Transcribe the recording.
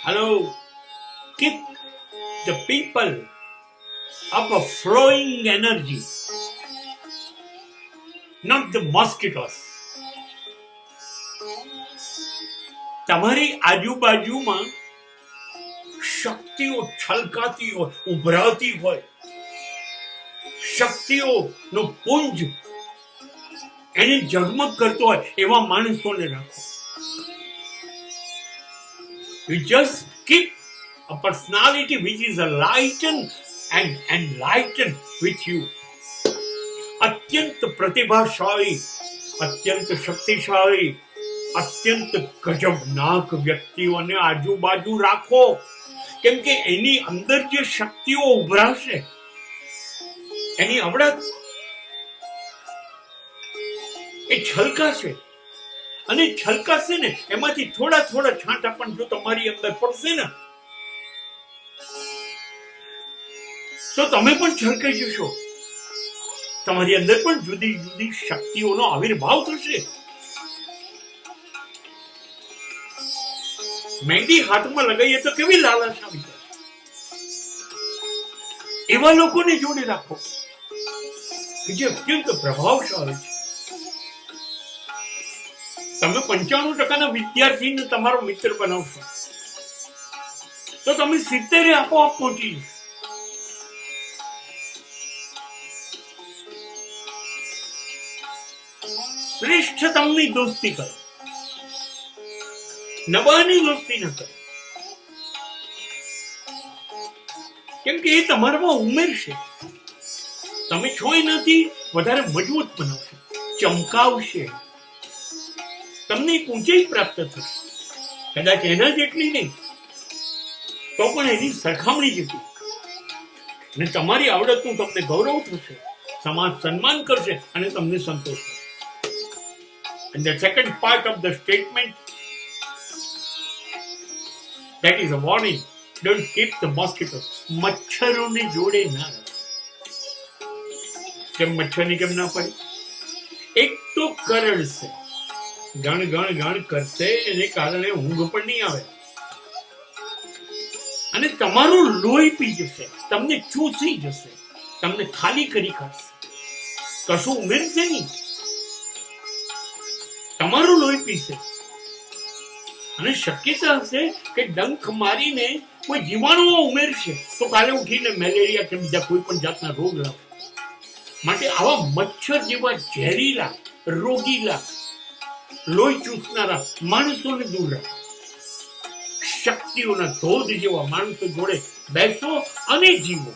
Hello, keep the people of a flowing energy, not the mosquitoes. તમારી આજુબાજુમાં શક્તિઓ છલકાતી હોય, ઉભરાતી હોય, શક્તિઓનો પુંજ એને ઝગમગ કરતો હોય એવા માણસોને રાખો. You just keep a personality which is enlightened and enlightened with you. અત્યંત પ્રતિભાશાળી, અત્યંત શક્તિશાળી, અત્યંત ગજબનાક વ્યક્તિઓને આજુબાજુ રાખો, કેમ કે એની અંદર જે શક્તિઓ ઉભરાશે એની અવળત એ છલકાશે, અને છલકાશે ને એમાંથી થોડા થોડા છાંટા પણ જો તમારી અંદર પડશે ને તો તમે પણ છલકાઈ જશો. તમારી અંદર પણ જુદી જુદી શક્તિઓનો આવિર્ભાવ થશે. મહેંદી હાથમાં લગાવીએ તો કેવી લાલાશ આવી જાય. એવા લોકોને જોડે રાખો કે જે અત્યંત પ્રભાવશાળી છે. તમે 95% વિદ્યાર્થીને તમારો મિત્ર બનાવશો તો તમે 70 આપોઆપ પહોંચી જશો. શ્રેષ્ઠતમની દોસ્તી કરો, નબાની દોસ્તી ન કરો, કેમ કે એ તમારામાં ઉમેરશે. તમે છો એનાથી વધારે મજબૂત બનાવશે, ચમકાવશે, તમને એક ઊંચાઈ પ્રાપ્ત થશે. કદાચ એના જેટલી નહીં તો પણ એની સરખામણી જેટલી. અને તમારી આવડતનું તમને ગૌરવ થશે, સમાજ સન્માન કરશે અને તમને સંતોષ થશે. And the second part of the statement, that is a warning. Don't keep the mosquitoes. મચ્છરોની જોડે ના રાખો. કેમ મચ્છરની કેમ ના પડી? એક તો કરડશે, ગણ ગણ ગણ કરશે, એને કારણે ઊંઘ પણ નહીં આવે, અને તમારું લોહી પી જશે, તમને ચૂસી જશે, તમને ખાલી કરી કાઢશે, કશું ઉમેરશે નહીં, તમારું લોહી પીશે. અને શક્યતા હશે કે ડંખ મારીને કોઈ જીવાણુઓ ઉમેરશે તો કાલે ઉઠીને મેલેરિયા કે બીજા કોઈ પણ જાતના રોગ લાવશે. માટે આવા મચ્છર જેવા ઝેરીલા, રોગીલા, લોહી ચૂસનારા માણસોને દૂર રાખો. શક્તિઓના ધોધ જેવા માણસો જોડે બેસો અને જીવો.